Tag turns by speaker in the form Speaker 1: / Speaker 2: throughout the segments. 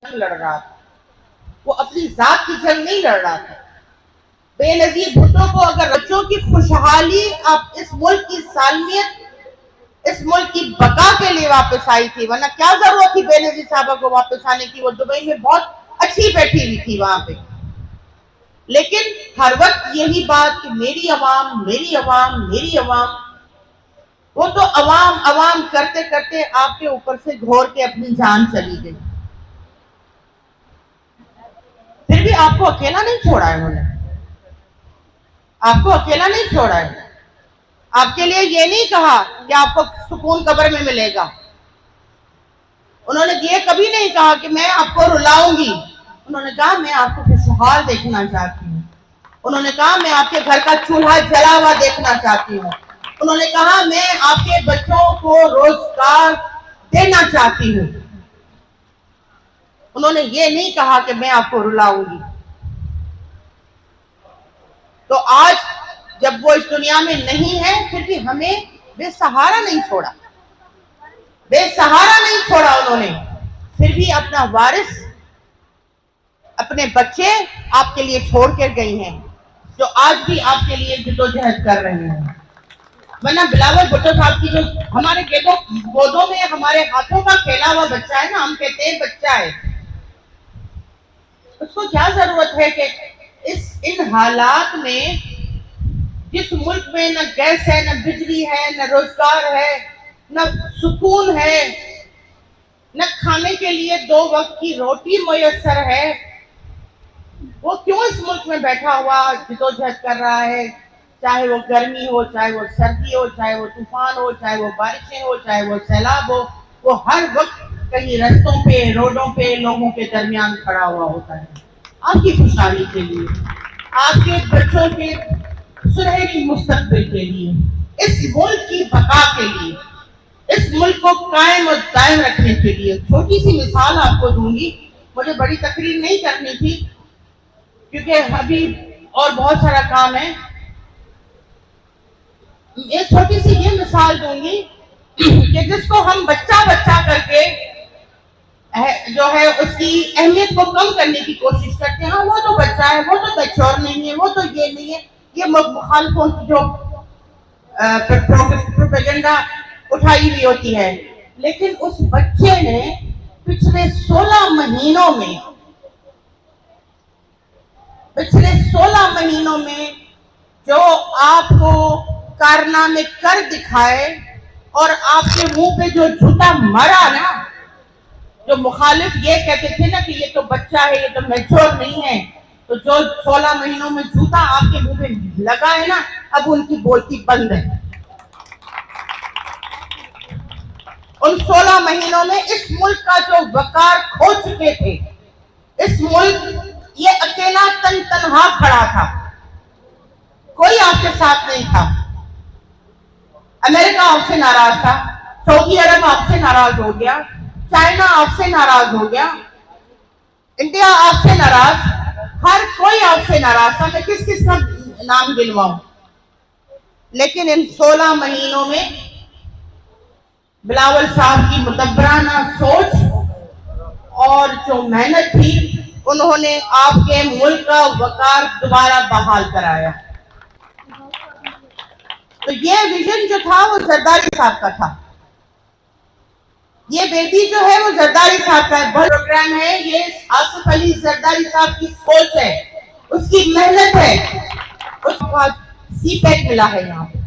Speaker 1: जंग लड़ रहा था, वो अपनी जात की जंग नहीं लड़ रहा था। बेनजीर भुट्टो को अगर बच्चों की खुशहाली, आप इस मुल्क की सालमियत, इस मुल्क की बका के लिए वापस आई थी, वरना क्या जरूरत थी बेनजीर साहबा को वापस आने की। वो दुबई में बहुत अच्छी बैठी हुई थी वहां पे। लेकिन हर वक्त यही बात कि मेरी अवाम, मेरी अवाम, मेरी अवाम, वो तो अवाम अवाम करते करते आपके ऊपर से घोर के अपनी जान चली गई। फिर भी आपको अकेला नहीं छोड़ा है उन्होंने, आपको अकेला नहीं छोड़ा है। आपके लिए ये नहीं कहा कि आपको सुकून कब्र में मिलेगा। उन्होंने ये कभी नहीं कहा कि मैं आपको रुलाऊंगी। उन्होंने कहा मैं आपको खुशहाल देखना चाहती हूँ। उन्होंने कहा मैं आपके घर का चूल्हा जला हुआ देखना चाहती हूँ। उन्होंने कहा मैं आपके बच्चों को रोजगार देना चाहती हूँ। उन्होंने ये नहीं कहा कि मैं आपको रुलाऊंगी। तो आज जब वो इस दुनिया में नहीं है, फिर भी हमें बेसहारा नहीं छोड़ा, बेसहारा नहीं छोड़ा उन्होंने। फिर भी अपना वारिस, अपने बच्चे आपके लिए छोड़ कर गई हैं, जो आज भी आपके लिए जद्दोजहद कर रहे हैं। वरना बिलावल भुट्टो साहब की जो हमारे गोदों में हमारे हाथों का खेला हुआ बच्चा है ना, हम कहते हैं बच्चा है, उसको क्या जरूरत है कि इन हालात में, जिस मुल्क में न गैस है, न बिजली है, न रोजगार है, न सुकून है, न खाने के लिए 2 वक्त की रोटी मुयस्सर है, वो क्यों इस मुल्क में बैठा हुआ जिदोजहद कर रहा है? चाहे वो गर्मी हो, चाहे वो सर्दी हो, चाहे वो तूफान हो, चाहे वो बारिशें हो, चाहे वो सैलाब हो, वो हर वक्त कहीं रास्तों पे, रोडों पे लोगों के दरमियान खड़ा हुआ होता है, आपकी खुशहाली के लिए, आपके बच्चों के सुनहरी मुस्तकबिल के लिए, इस मुल्क की बका के लिए, इस मुल्क को कायम और दायम रखने के लिए। छोटी सी मिसाल आपको दूंगी, मुझे बड़ी तकरीर नहीं करनी थी क्योंकि अभी और बहुत सारा काम है। एक छोटी सी ये मिसाल दूंगी कि जिसको हम बच्चा बच्चा करके जो है उसकी अहमियत को कम करने की कोशिश करते हैं। हाँ, वो तो बच्चा है, वो तो मैच्योर नहीं है, वो तो ये नहीं है, ये मुखालिफों की जो प्रोपेगेंडा उठाई हुई होती है। लेकिन उस बच्चे ने पिछले 16 महीनों में, पिछले 16 महीनों में जो आपको कारनामे कर दिखाए और आपके मुंह पे जो झूठा मरा ना, जो मुखालिफ ये कहते थे ना कि ये तो बच्चा है, ये तो मैच्योर नहीं है, तो जो 16 महीनों में जूता आपके मुंह पे लगा है ना, अब उनकी बोलती बंद है। उन 16 महीनों में इस मुल्क का जो वकार खो चुके थे, इस मुल्क ये अकेला तनहा खड़ा था, कोई आपके साथ नहीं था। अमेरिका आपसे नाराज था, सऊदी अरब आपसे नाराज हो गया, चाइना आपसे नाराज हो गया, इंडिया आपसे नाराज, हर कोई आपसे नाराज था। मैं किस किस का नाम गिनवाऊं? लेकिन इन 16 महीनों में बिलावल साहब की मुदब्बराना सोच और जो मेहनत थी, उन्होंने आपके मुल्क का वकार दोबारा बहाल कराया। तो ये विजन जो था वो जरदारी साहब का था, ये बेटी जो है वो जरदारी साहब का प्रोग्राम है, ये आसिफ अली जरदारी साहब की सोच है, उसकी मेहनत है, उसको सीपैक मिला है यहाँ पे।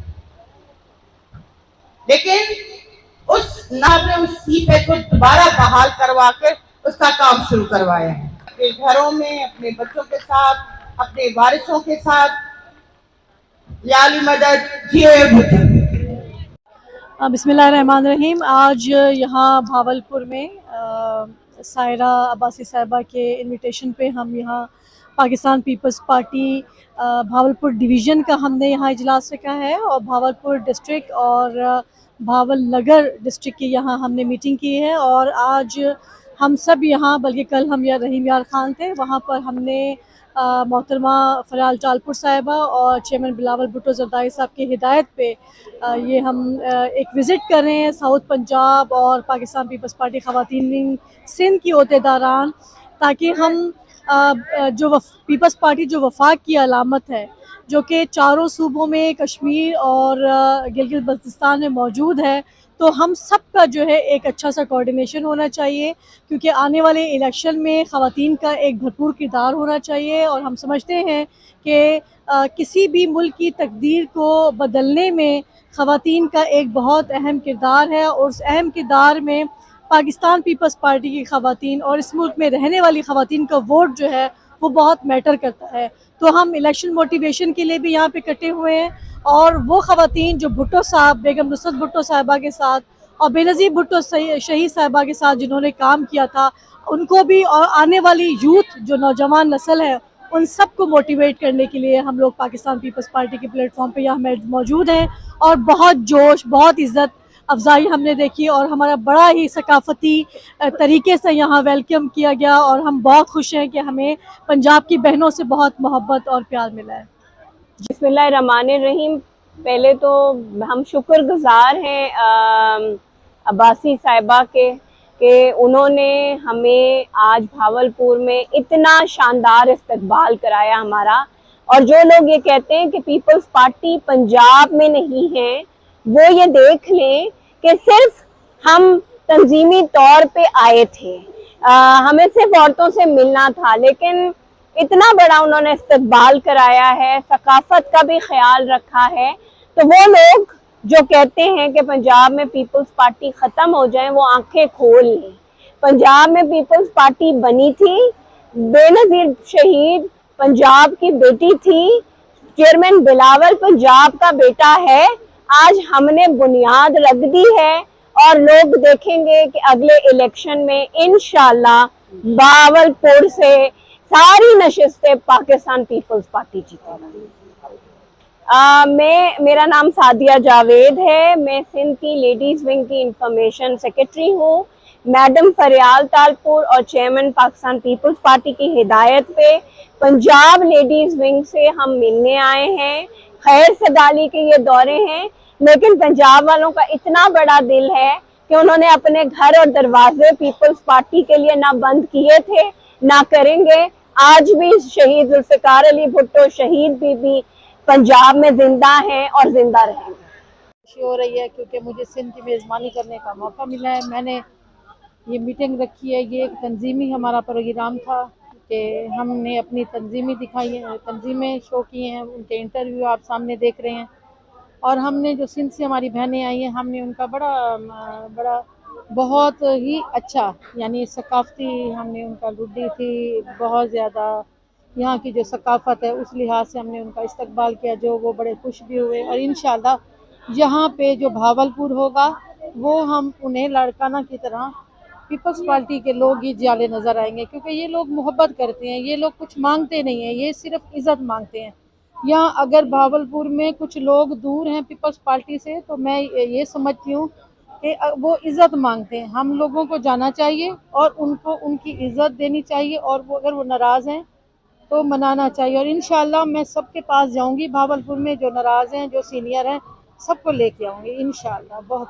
Speaker 1: लेकिन उस नाम ने उस सीपैक को दोबारा बहाल करवा के उसका काम शुरू करवाया है, अपने घरों में, अपने बच्चों के साथ, अपने वारिसों के साथ। याली मदद
Speaker 2: बिस्मिल्लाहिर्रहमानिर्रहीम। आज यहाँ भावलपुर में सायरा अब्बासी साहिबा के इनविटेशन पे हम यहाँ Pakistan Peoples Party Bahawalpur division का हमने यहाँ इजलास रखा है, और भावलपुर डिस्ट्रिक्ट और भावल नगर डिस्ट्रिक्ट की यहाँ हमने मीटिंग की है। और आज हम सब यहाँ, बल्कि कल हम या रहीम यार खान थे, वहाँ पर हमने मोहतरमा फ़रियाल टालपुर साहिबा और चेयरमैन बिलावल भुट्टो ज़रदारी साहब की हिदायत पे ये हम एक विज़िट कर रहे हैं साउथ पंजाब और पाकिस्तान पीपल्स पार्टी ख़वातीन विंग सिंध की ओहदेदारान, ताकि हम जो पीपल्स पार्टी जो वफाक की अलामत है, जो कि चारों सूबों में, कश्मीर और गिलगित बल्तिस्तान में मौजूद है, तो हम सब का जो है एक अच्छा सा कोऑर्डिनेशन होना चाहिए, क्योंकि आने वाले इलेक्शन में ख़वातीन का एक भरपूर किरदार होना चाहिए। और हम समझते हैं कि किसी भी मुल्क की तकदीर को बदलने में ख़वातीन का एक बहुत अहम किरदार है, और उस अहम किरदार में पाकिस्तान पीपल्स पार्टी की ख़वातीन और इस मुल्क में रहने वाली ख़वातीन का वोट जो है वो बहुत मैटर करता है। तो हम इलेक्शन मोटिवेशन के लिए भी यहाँ पे इकट्ठे हुए हैं, और वो ख़वातीन जो भुट्टो साहब, बेगम नुसरत भुट्टो साहिबा के साथ और बेनज़ीर भुट्टो शहीद साहिबा के साथ जिन्होंने काम किया था, उनको भी, और आने वाली यूथ जो नौजवान नस्ल है, उन सब को मोटिवेट करने के लिए हम लोग पाकिस्तान पीपल्स पार्टी के प्लेटफॉर्म पे यहाँ मौजूद हैं। और बहुत जोश, बहुत इज़्ज़त अफजाई हमने देखी, और हमारा बड़ा ही सकाफ़ती तरीके से यहाँ वेलकम किया गया, और हम बहुत खुश हैं कि हमें पंजाब की बहनों से बहुत मोहब्बत और प्यार मिला है।
Speaker 3: बिस्मिल्लाहिर्रहमानिर्रहीम। पहले तो हम शुक्रगुजार हैं अब्बासी साहिबा के कि उन्होंने हमें आज भावलपुर में इतना शानदार इस्तकबाल कराया हमारा। और जो लोग ये कहते हैं कि पीपल्स पार्टी पंजाब में नहीं है, वो ये देख लें कि सिर्फ हम तंजीमी तौर पे आए थे, हमें सिर्फ औरतों से मिलना था, लेकिन इतना बड़ा उन्होंने इस्तकबाल कराया है, सकाफत का भी ख्याल रखा है। तो वो लोग जो कहते हैं कि पंजाब में पीपल्स पार्टी ख़त्म हो जाए, वो आंखें खोल लें। पंजाब में पीपल्स पार्टी बनी थी, बेनज़ीर शहीद पंजाब की बेटी थी, चेयरमैन बिलावल पंजाब का बेटा है। आज हमने बुनियाद रख दी है, और लोग देखेंगे कि अगले इलेक्शन में इंशाल्लाह भावलपुर से सारी नशिस्तें पाकिस्तान पीपल्स पार्टी जीतेगी। मेरा नाम सादिया जावेद है। मैं सिंध की लेडीज़ विंग की इंफॉर्मेशन सेक्रेटरी हूँ। मैडम फ़रियाल टालपुर और चेयरमैन पाकिस्तान पीपल्स पार्टी की हिदायत पे पंजाब लेडीज़ विंग से हम मिलने आए हैं। खैर सगाली के ये दौरे हैं, लेकिन पंजाब वालों का इतना बड़ा दिल है कि उन्होंने अपने घर और दरवाजे पीपल्स पार्टी के लिए ना बंद किए थे, ना करेंगे। आज भी शहीद जुल्फ़िकार अली भुट्टो, शहीद बीबी पंजाब में जिंदा हैं और जिंदा रहेंगे।
Speaker 4: खुशी हो रही है क्योंकि मुझे सिंध की मेज़बानी करने का मौका मिला है। मैंने ये मीटिंग रखी है, ये एक तंजीमी हमारा प्रोग्राम था कि हमने अपनी तंजीमें दिखाई हैं, तंजीमें शो किए हैं, उनके इंटरव्यू आप सामने देख रहे हैं। और हमने जो सिंध से हमारी बहनें आई हैं, हमने उनका बड़ा बहुत ही अच्छा, यानी सकाफ़ती हमने उनका लुड्डी थी, बहुत ज़्यादा यहाँ की जो सकाफ़त है उस लिहाज से हमने उनका इस्तकबाल किया, जो वो बड़े खुश भी हुए। और इंशाल्लाह यहाँ पे जो भावलपुर होगा वो हम उन्हें लड़काना की तरह पीपल्स पार्टी के लोग ही जाले नज़र आएंगे, क्योंकि ये लोग मोहब्बत करते हैं, ये लोग कुछ मांगते नहीं हैं, ये सिर्फ इज़्ज़त मांगते हैं। यहाँ अगर भावलपुर में कुछ लोग दूर हैं पीपल्स पार्टी से, तो मैं ये समझती हूँ कि वो इज़्ज़त मांगते हैं। हम लोगों को जाना चाहिए और उनको उनकी इज़्ज़त देनी चाहिए, और वो अगर वो नाराज़ हैं तो मनाना चाहिए। और इंशाल्लाह मैं सबके पास जाऊंगी भावलपुर में, जो नाराज़ हैं, जो सीनियर हैं, सबको लेके आऊँगी इंशाल्लाह। बहुत